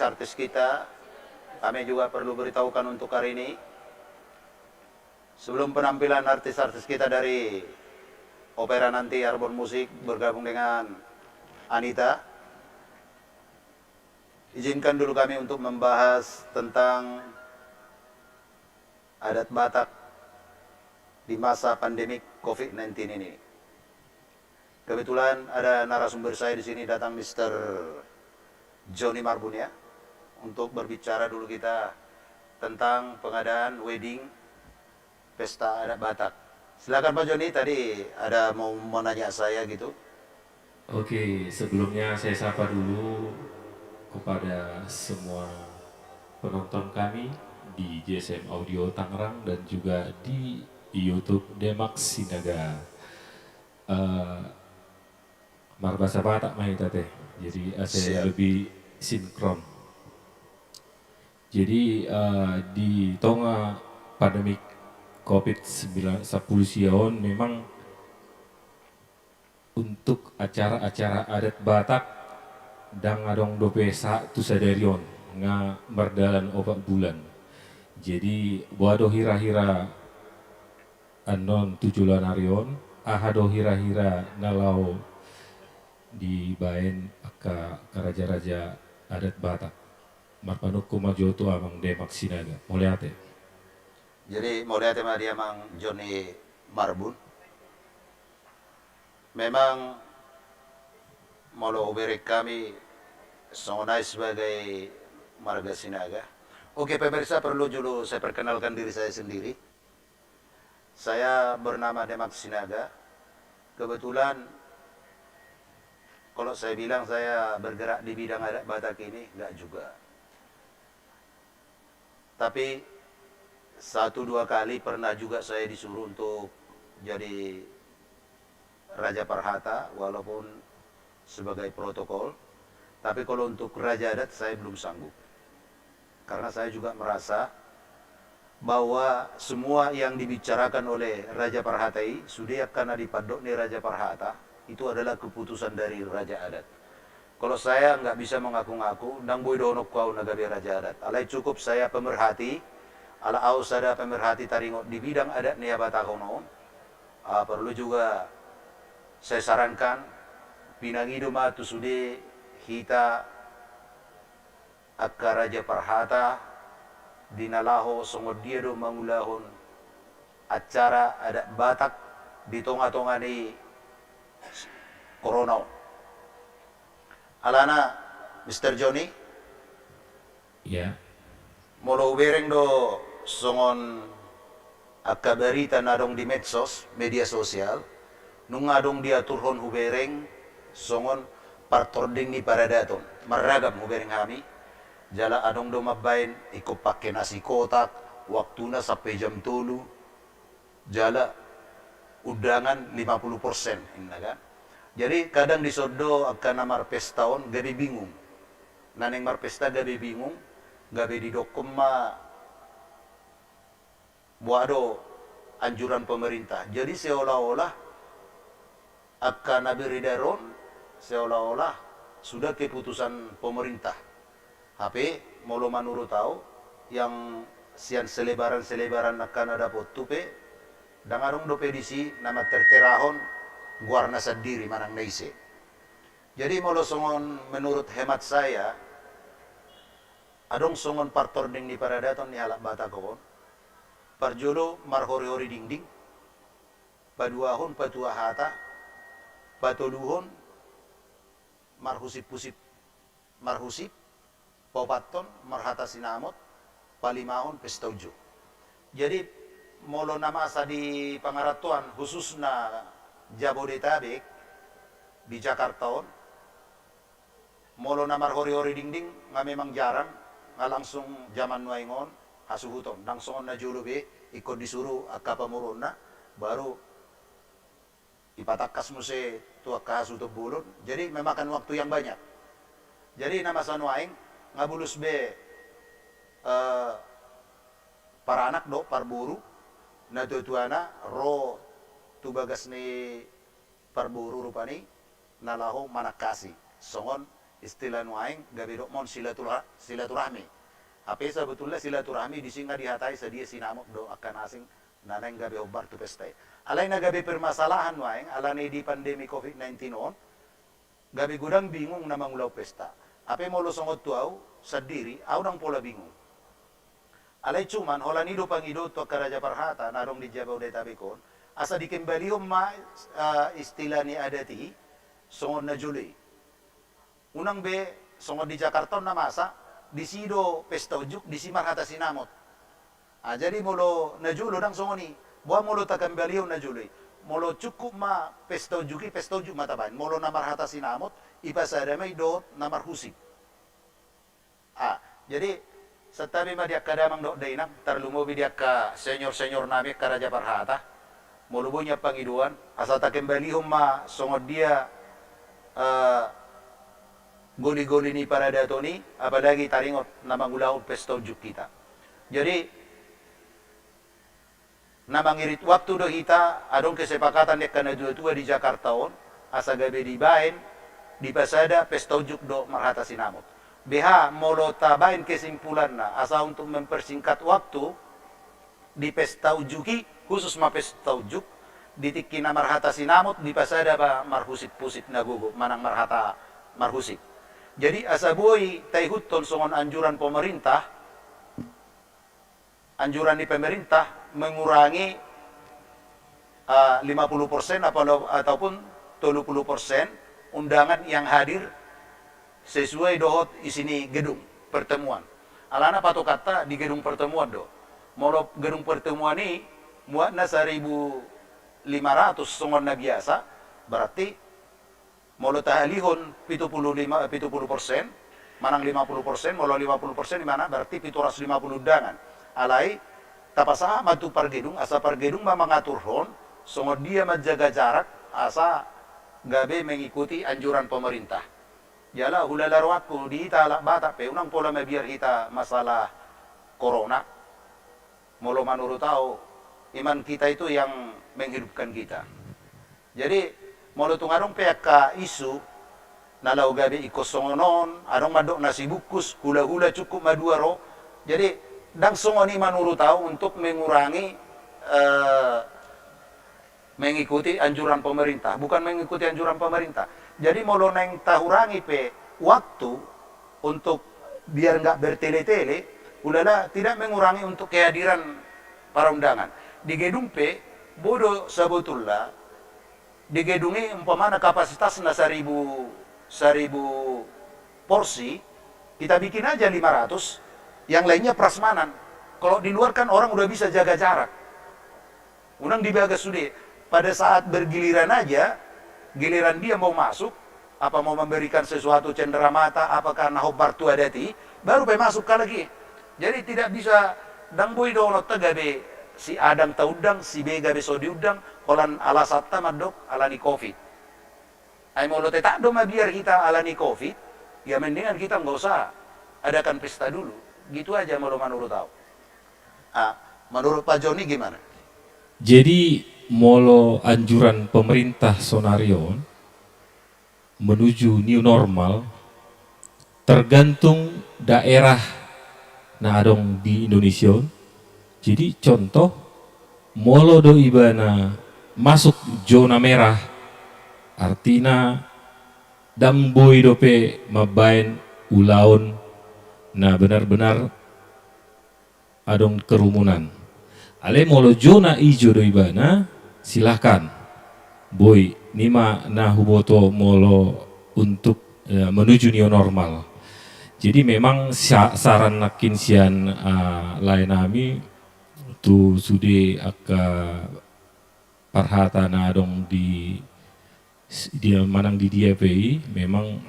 artis-artis kita, kami juga perlu beritahukan untuk hari ini. Sebelum penampilan artis-artis kita dari opera nanti Arbon Musik bergabung dengan Anita, izinkan dulu kami untuk membahas tentang adat Batak di masa pandemik COVID-19 ini. Kebetulan ada narasumber saya di sini, datang Mr. Johnny Marbun ya, untuk berbicara dulu kita tentang pengadaan wedding pesta adat Batak. Silakan Pak Joni, tadi ada mau nanya saya gitu. Oke, sebelumnya saya sapa dulu kepada semua penonton kami di JSM Audio Tangerang dan juga di YouTube Demak Sinaga. Marbasa Batak mahita teh. Jadi saya Siap. lebih sinkron. Jadi di tengah pandemi COVID-19 sion memang untuk acara-acara adat Batak dang adong dopesa tu sadarion nga merdalan opak bulan. Jadi wado hira-hira anon tujulan arion ahado hira-hira nalau di baen aka raja-raja adat Batak. Marpanuku majoto amang Demak Sinaga. Mulyate. Jadi mau lihat sama dia Mang Johnny Marbun. Memang mau beri kami songai sebagai marga Sinaga. Oke pemirsa, perlu dulu saya perkenalkan diri saya sendiri. Saya bernama Demak Sinaga. Kebetulan kalau saya bilang saya bergerak di bidang adat Batak ini, enggak juga. Tapi satu dua kali pernah juga saya disuruh untuk jadi Raja Parhata, walaupun sebagai protokol. Tapi kalau untuk Raja Adat saya belum sanggup. Karena saya juga merasa bahwa semua yang dibicarakan oleh Raja Parhata ini sudah karena dipadok nih Raja Parhata, itu adalah keputusan dari Raja Adat. Kalau saya nggak bisa mengaku-ngaku, nang boy donok kau nagabi Raja Adat. Alai cukup saya pemerhati, ala aus ada pemerhati taringot di bidang adat nih Batakono. Perlu juga saya sarankan, pinangido matu sude hita akka Raja Parhata dinalaho songod dia do mangulahon acara adat Batak di tonga-tonga ni Corona. Alana, Mr. Johnny, Ya. molo bereng do songon akka berita nadong di medsos, media sosial, nung adong dia turhon hubereng songon partording ni paradaton. Maragam hubereng kami, jala adong do mabain, iko pakai nasi kotak, waktu na sampai jam tulu, jala udangan 50% kan. Jadi kadang disodo akan namar pestaon gabi bingung. Naneng marpesta gabi bingung, gabi didokom ma buado anjuran pemerintah. Jadi seolah-olah akan nabiridaron, seolah-olah sudah keputusan pemerintah. HP molo manuru tahu yang sian selebaran-selebaran akan ada potupe, dangarong do pedisi nama terterahon guarna sendiri manang neise. Jadi molo songon menurut hemat saya, adong songon partording di paradaton ni halak Batakon, parjolo marhori-hori dingding, paduahon patua hata, patoluhon marhusip-pusip, marhusip, popaton marhata sinamot, palimahon pestaujo. Jadi molo nama asa di pangaratuan khususna Jabodetabek di Jakarta on, molo namar hori-hori dingding nga memang jarang, nga langsung zaman nuaingon hasuhuton langsung na julubi ikut disuruh akka pamurun na baru ipatakas mo si tuwa kahasutog bulon. Jadi memakan waktu yang banyak. Jadi nama sanuaing nga bulus be para anak do parburu na tutuana ro tubagas ni parburu rupani nalaho manakasi songon istilah nuaing gabe dok mon silaturahmi. Apa sebetulnya silaturahmi disinga dihatai sedia sinamok do akan asing naneng gabe obar tu pesta. Alai na gabe permasalahan nuaing alani di pandemi COVID-19 on gabe gudang bingung na mangulau pesta. Apa mau lo songot tuau sendiri, au nang pola bingung. Alai cuman holanido pangido to Karaja Parhata narong di Jabau Detabekon asa dikembalium ma istilah ni adati songot na Juli. Unang be songot di Jakarta na masa di sido pesta ujuk di simar hata sinamot. Jadi molo na Julo nang songoni, buah molo takembalium na Juli. Molo cukup ma pesta ujuk mataban. Molo namar hata sinamot ipasadamay do namar husip. Jadi setabi ma dia kadamang do dainang tarlumobi dia ka senior nami Karaja Parhata. Mulubunya pangiduan asa takembalium ma songot dia goli-goli ni para dato ni apalagi taringot na mangulaw pesta ujuk kita. Jadi na mangirit waktu do kita adong kesepakatan dek kana dua-dua di Jakarta on asa gabe di bain di pasada pesta ujuk do marhata sinamot. BH molo tabain kesimpulan na asa untuk mempersingkat waktu di pesta ujuki khusus ma pesta ujuk ditikki na marhata sinamot di pasada ba marhusip-pusip na gugu manang marhata marhusip. Jadi asa buoi taihuton songon anjuran pemerintah anjuran di pemerintah mengurangi 50% ataupun 30% undangan yang hadir sesuai dohot isini gedung pertemuan. Alana pato kata di gedung pertemuan do. Molo gedung pertemuan ini muatna 1.500 songon na biasa, berarti molo tahalihon 70%, manang 50%, molo 50% di mana berarti 750 undangan. Alai tapasa matu pargedung asa pargedung mengatur hon songon dia menjaga jarak asa gabe mengikuti anjuran pemerintah. Jala hulalarwatku di talak bata pe unang pola biar kita masalah corona. Molo menurut tahu iman kita itu yang menghidupkan kita. Jadi molo tungarong PK isu nalau gabe ikosongonon arong madok nasi bukus hula-hula cukup maduaro. Jadi dang songoni menurut tahu untuk mengurangi mengikuti anjuran pemerintah, bukan mengikuti anjuran pemerintah. Jadi molo neng tahurangi pe waktu untuk biar nggak bertele-tele, ulala tidak mengurangi untuk kehadiran para undangan. Di gedung P, bodoh sebetulnya, di gedungnya umpamana kapasitasnya 1.000 porsi, kita bikin aja 500, yang lainnya prasmanan. Kalau di luar kan orang udah bisa jaga jarak. Unang dibagas sudah, pada saat bergiliran aja, giliran dia mau masuk, apa mau memberikan sesuatu cenderamata, apakah nahobar tu adati, baru masuk lagi. Jadi tidak bisa dang boy dono gabe si adang taudang, si B gabe so diudang, kolan ala satta madok alani covid. Ay mau tak do biar kita alani covid, ya mendingan kita nggak usah adakan pesta dulu. Gitu aja menurut tahu. Menurut Pak Joni gimana? Jadi molo anjuran pemerintah sonarion menuju new normal tergantung daerah na adong di Indonesia. Jadi contoh molo do ibana masuk zona merah artinya damboy dope mabain ulaun na benar-benar adong kerumunan. Ale molo zona ijo do ibana silahkan boy nima na huboto molo untuk menuju new normal. Jadi memang saran nakin sian lain kami tu sudah aka Parhata na dong di dia manang di DPI memang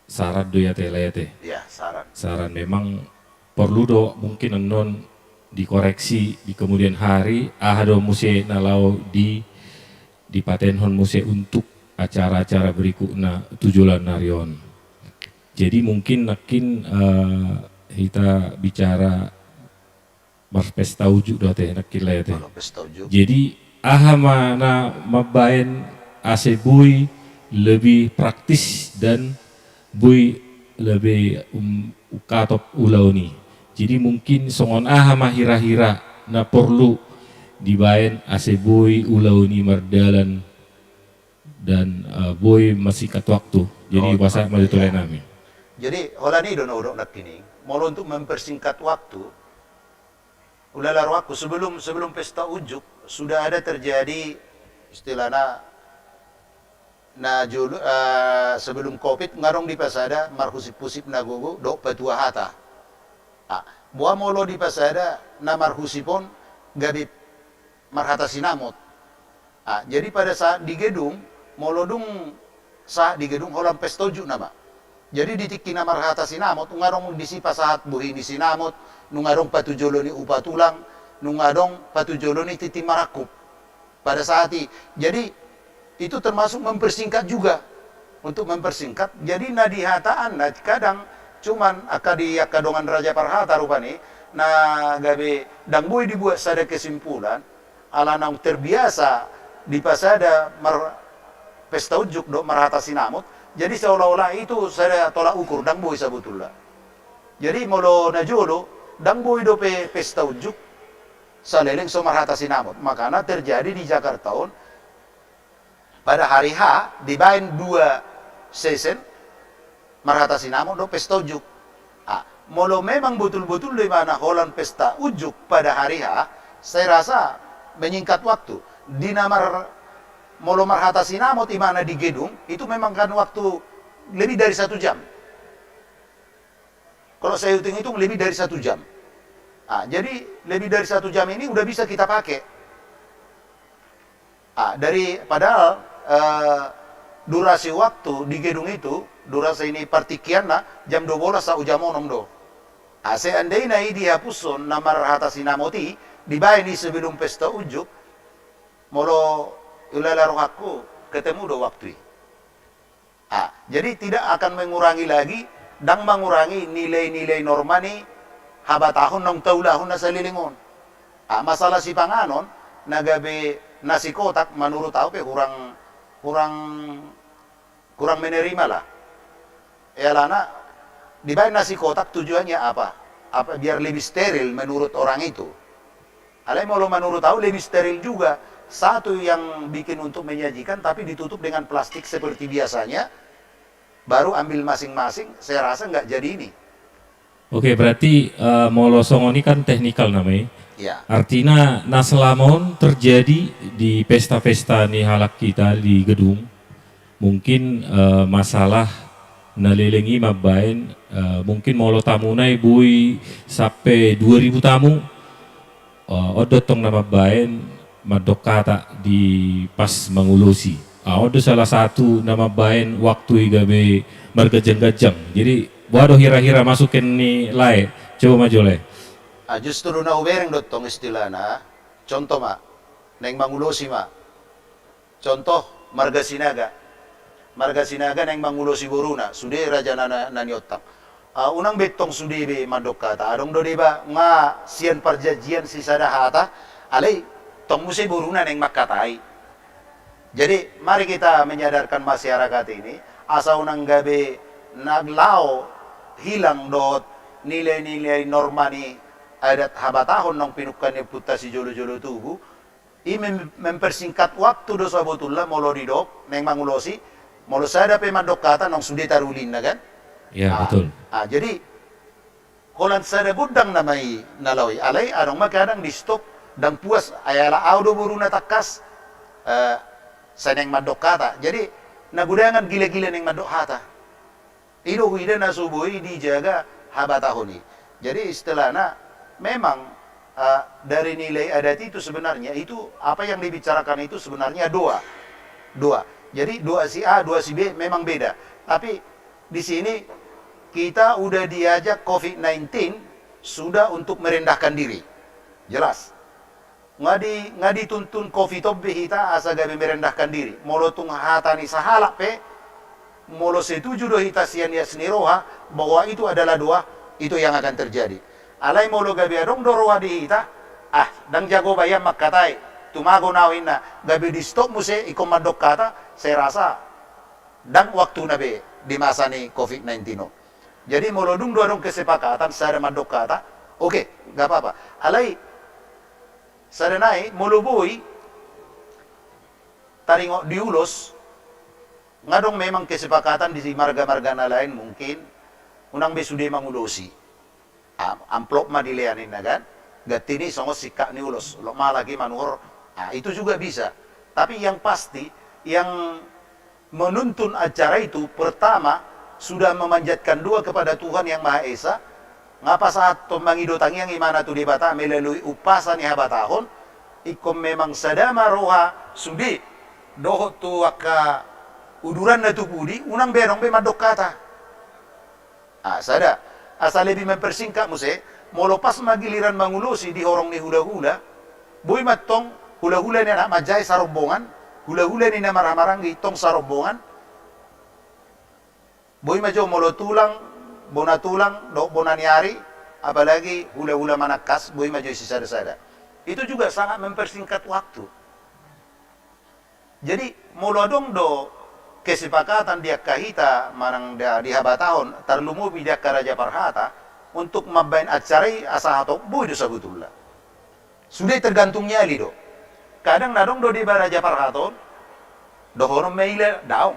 saran do ya telete. Ya, saran memang perlu do mungkin non dikoreksi di kemudian hari do muse nalau di patenhon muse untuk acara-acara berikutnya tujuan narion. Jadi mungkin nakin kita bicara pesta ujuk do teh nakin lah teh. Jadi mana mabain asebui lebih praktis dan bui lebih katop ulau ni. Jadi mungkin songon mah hira-hira na perlu dibayan ase bui ulau ni mardalan dan boy masih kat waktu. Jadi wasa madutulay namin. Jadi holani dono udok nak kini, mau untuk mempersingkat waktu, ulalar waktu sebelum pesta ujuk sudah ada terjadi istilahnya sebelum covid ngarong di pasada marhusip-pusip nagogo dok petua hata. Buah molo di pasada na marhusipon gabi marhata sinamot. Jadi pada saat di gedung molodung sah di gedung holam pesta ujuk nama. Jadi ditikki na marhata sinamot ngarong disi pasahat buhi di sinamot nungarong patujolo ni upatulang nungadong patujolo ni titi marakup. Pada saat ini, jadi itu termasuk mempersingkat juga. Untuk mempersingkat, jadi nadihataan kadang cuman akadongan Raja Parhata rupani na gabe dang boy dibuat sada kesimpulan ala nang terbiasa di pasada pesta ujuk do marhata sinamot. Jadi seolah-olah itu sada tolak ukur dang boy sabutullah. Jadi molo najolo dang boy do pesta ujuk saleleng so marhata sinamot. Makanya terjadi di Jakarta pada hari H dibain 2 season marhata sinamot do pesta ujuk. Molo memang betul-betul di mana holan pesta ujuk pada hari H, saya rasa menyingkat waktu. Di namar molo marhata sinamot di mana di gedung itu memang kan waktu lebih dari 1 jam. Kalau saya hitung lebih dari 1 jam. Jadi lebih dari 1 jam ini udah bisa kita pakai. Padahal durasi waktu di gedung itu, durasi ini partikian jam 12 sa jam 6 do. Seandainya dihapuson na marhata sinamoti, dibayani sebelum pesta ujuk, molo ulalaro aku ketemu do waktu. Jadi tidak akan mengurangi lagi, dan mengurangi nilai-nilai norma ni habatahon nong taulahon na salilingon. Masalah si panganon, nagabe nasi kotak menurut aku kurang menerima lah. Lana dibayar nasi kotak tujuannya apa? Biar lebih steril menurut orang itu. Alai mau menurut tahu lebih steril juga. Satu yang bikin untuk menyajikan tapi ditutup dengan plastik seperti biasanya. Baru ambil masing-masing. Saya rasa nggak jadi ini. Oke, berarti molo songo ini kan teknikal namanya. Ya. Artinya naselamon terjadi di pesta-pesta nih halak kita di gedung. Mungkin masalah nalilingi mabain mungkin molo tamu nai bui sampai 2000 tamu odo tong nama bain madokata di pas mangulusi. Odo salah satu nama bain waktu igabe margajang-gajang. Jadi waduh hira-hira masukin nih lae. Coba maju le. Justru na ubereng dotong istilahna. Contoh neng mangulusi Contoh marga sinaga. Marga sinaga neng mangulo si boruna sude raja nani otak. Unang betong sude be madokata adong do deba nga sian perjanjian si sadahata alai tong musi boruna neng makatai. Jadi mari kita menyadarkan masyarakat ini asa unang gabe naglao hilang dot nilai-nilai norma ni adat habatahon nong pinukannya puta si jolo-jolo tugu ini mempersingkat waktu do sabotullah molo didok neng mangulosi molo sada pe mandokata nong sude tarulin na kan? Ya, betul. Jadi kolan sada gudang namai nalawi alai adong makadang di stok dan puas ayala audo buruna takas saneng mandokata. Jadi nagudangan gila-gila neng mandokata. Ido huida na subuhi dijaga habatahoni. Jadi istilahnya memang dari nilai adat itu sebenarnya itu apa yang dibicarakan itu sebenarnya dua. Jadi dua si A, dua si B memang beda. Tapi di sini kita udah diajak COVID-19 sudah untuk merendahkan diri. Jelas. Nggak dituntun COVID kita asa gabe merendahkan diri. Molo tung hatani sahalak pe, molo setuju do hita sian ya seniroha bahwa itu adalah doa, itu yang akan terjadi. Alai molo gabe adong doroha di hita, dang jago bayam makatai. Tumago nawin na gabi di stop muse ikom mandok kata saya rasa dan waktu nabe di masa ni COVID-19 no. Jadi molodung dua dong kesepakatan saya madok kata, oke, nggak apa-apa. Alai saya naik moloboi taringo diulos ngadong memang kesepakatan di marga-marga na lain mungkin unang besude mangulosi. Amplop ma dileanin na kan, gatini songo sikak ni ulos, lo malagi manuhor, itu juga bisa. Tapi yang pasti, yang menuntun acara itu pertama sudah memanjatkan doa kepada Tuhan yang Maha Esa. Ngapa saat mangidotang yang imana tu di bata melalui upasan yang habatahon, ikom memang sadama roha sudi doho tu aka uduran na tu pudi unang berong be madok kata. Sada asal lebih mempersingkat muse molo pas magiliran mangulosi di horong ni hula-hula boy matong hula-hula ni anak majay sa rombongan, hula-hula ni na marang-maranggi tong sa rombongan boy majo molo tulang bona tulang do bona niari apalagi hula-hula manakas boy majo si sada-sada itu juga sangat mempersingkat waktu. Jadi molo dong do kesepakatan dia kahita manang dia di habatahon tarlumo bidak ka Raja Parhata untuk mabain acara asahato boy do sabutullah. Sudah tergantung nyali do. Kadang nadong do di Raja Parhaton do hono meile daong.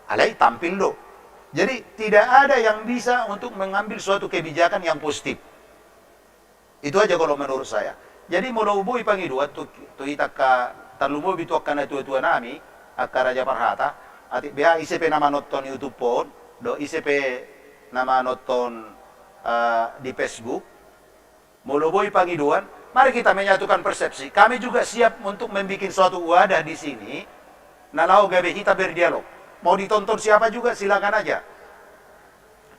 Alai tampil do. Jadi tidak ada yang bisa untuk mengambil suatu kebijakan yang positif. Itu aja kalau menurut saya. Jadi molo boy pangidua tu hitaka tarlumo bitu kana tua-tua nami akka Raja Parhata ati beha ICP nama nonton YouTube pon, do ICP nama nonton di Facebook, moloboy pangiduan, mari kita menyatukan persepsi. Kami juga siap untuk membuat suatu wadah di sini, nalau gabe kita berdialog. Mau ditonton siapa juga silakan aja.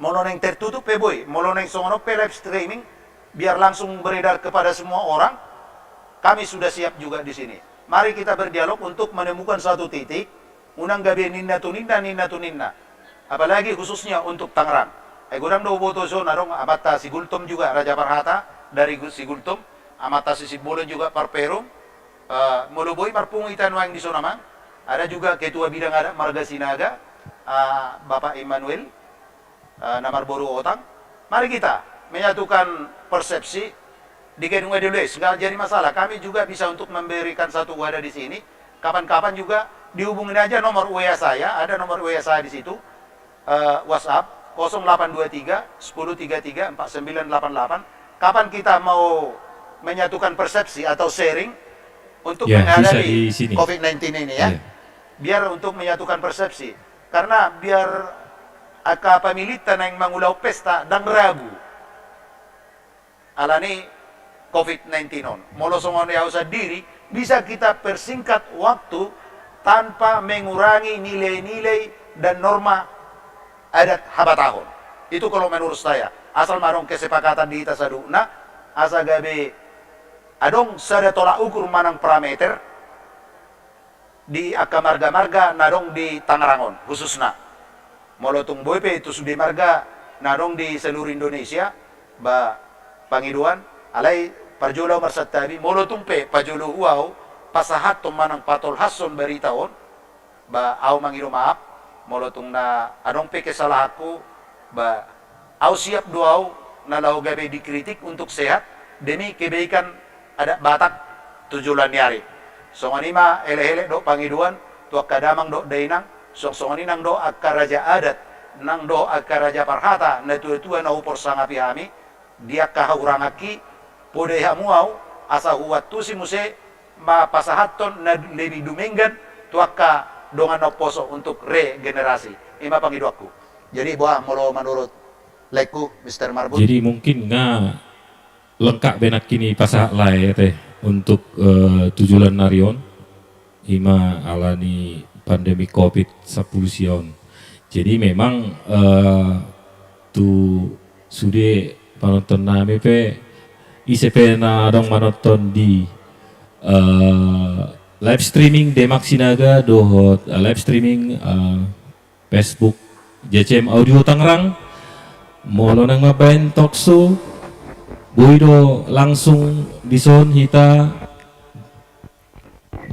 Mau neng tertutup boy, mau neng songonok live streaming, biar langsung beredar kepada semua orang. Kami sudah siap juga di sini. Mari kita berdialog untuk menemukan suatu titik. Unang gabi ninna tu ninna. Apalagi khususnya untuk Tangerang. Gudang do boto so narong amata si Gultom juga Raja Parhata dari si Gultom, amata si Sibolon juga Parperum, moloboy marpungitan wang di so naman. Ada juga ketua bidang ada Marga Sinaga, Bapak Emmanuel, Namarboro Otang. Mari kita menyatukan persepsi di Gedung Edeles. Nggak jadi masalah. Kami juga bisa untuk memberikan satu wadah di sini. Kapan-kapan juga dihubungin aja nomor WA saya, ada nomor WA saya di situ, WhatsApp 0823 1033 4988. Kapan kita mau menyatukan persepsi atau sharing untuk menghadapi COVID-19 ini ya, biar untuk menyatukan persepsi, karena biar aka pamilitan yang mengulaw pesta dan ragu alani COVID-19 on, molosongon ya usah diri, bisa kita persingkat waktu tanpa mengurangi nilai-nilai dan norma adat habatahon. Itu kalau menurut saya. Asal marong kesepakatan di ita saduna, asa gabe adong sada tolak ukur manang parameter di aka marga-marga nadong di Tangerangon khususna. Molotung boype itu sudah marga nadong di seluruh Indonesia, ba pangiduan alai parjolo marsatabi molotung pe pajolo uau pasahat to manang patol hason beritaon ba au mangido maaf molotung na adong pe kesalahanku ba au siap doau na lau gabe dikritik untuk sehat demi kebaikan ada Batak tujulan yari. Songanima ele-ele do pangiduan tuak kadamang do dainang songani nang do akka raja adat nang do akka Raja Parhata na tua-tua na upor sangapi hami dia kahurangaki pode hamuau asa huwat tu si muse mapasahaton na lebih duminggan tuaka dongan no poso untuk regenerasi ima pangiduaku. Jadi buah molo menurut leku Mr. Marbut. Jadi mungkin nga lengkap benak kini pasahat lai teh untuk tujulan narion ima alani pandemi COVID-10 sion. Jadi memang tu sude panonton nami pe ICP na dong manonton di live streaming Demak Sinaga dohot live streaming Facebook JCM Audio Tangerang molo nang mabain talkshow boy langsung di son hita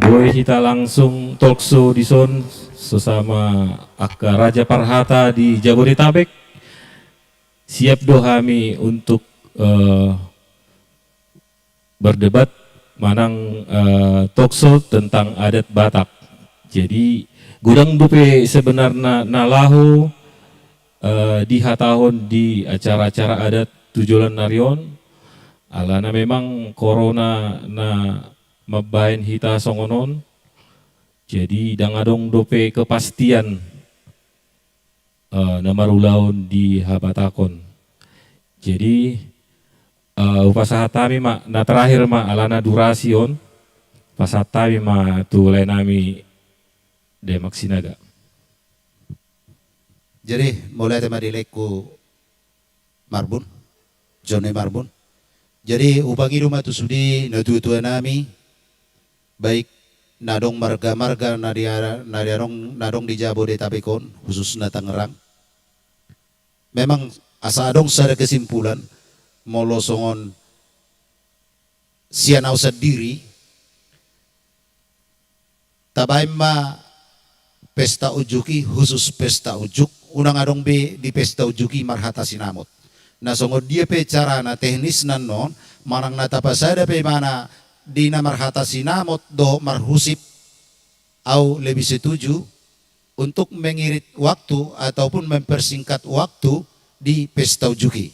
boy hita langsung talkshow di son sesama Aka Raja Parhata di Jabodetabek, siap dohami untuk berdebat manang talkshow tentang adat Batak. Jadi gudang dupe sebenarnya nalahu di hatahon di acara-acara adat tujuan narion alana memang corona na mabahin hita songonon. Jadi dangadong dope kepastian na marulaon di habatakon. Jadi upasatami ma na terakhir ma alana durasion pasatami ma tulay nami demak sinaga. Jadi mulai tema dilekku Marbun, Jone Marbun. Jadi ubangi rumah tu sudi natutua nami baik nadong marga-marga nadong di Jabodetabekon khususnya Tangerang. Memang asa adong sada kesimpulan molosongon sianau sendiri tabaim ma pesta ujuki khusus pesta ujuk unang adong be di pesta ujuki marhata sinamot. Nah songo dia pe cara na teknis nan non manang natapasada pe mana di na marhata sinamot do marhusip au lebih setuju untuk mengirit waktu ataupun mempersingkat waktu di pesta ujuki.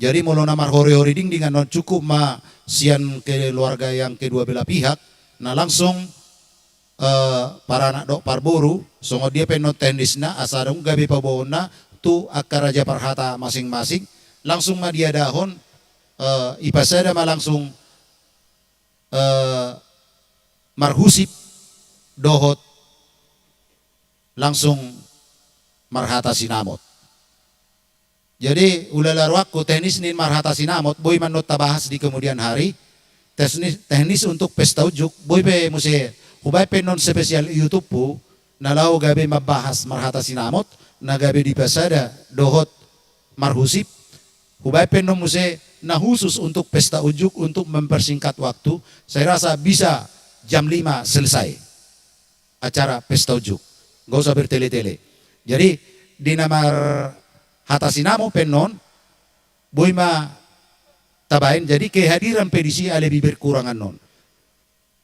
Jadi molo namar hori-hori ding dengan non cukup ma sian keluarga yang kedua belah pihak, nah langsung para anak dok parboru, songo dia penot teknisna asadong gabi pabona tu Aka Raja Parhata masing-masing, langsung ma dia dahon ipasada ma langsung marhusip dohot langsung marhata sinamot. Jadi ulala waktu teknis nin marhata sinamot boy manot tabahas di kemudian hari teknis untuk pesta ujuk boy pe musi hubay pe non spesial YouTube po nalau gabe mabahas marhata sinamot na gabe di pasada dohot marhusip hubay pe non musi na khusus untuk pesta ujuk untuk mempersingkat waktu. Saya rasa bisa jam 5 selesai acara pesta ujuk, gak usah bertele-tele. Jadi di namar hata sinamo penon boy ma tabain jadi kehadiran pedisi lebih berkurangan non.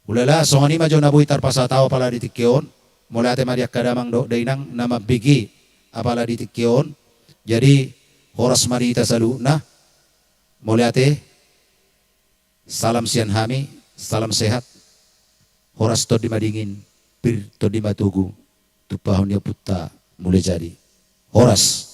Ulala songani ma jona boy tarpasataw pala di tikyon mulai ate mariak kadamang do dainang nama bigi apala di tikyon. Jadi horas marita saluna mulai ate salam sian hami salam sehat horas to di madingin pir to di matugu tupahon ya putta mulai jadi horas.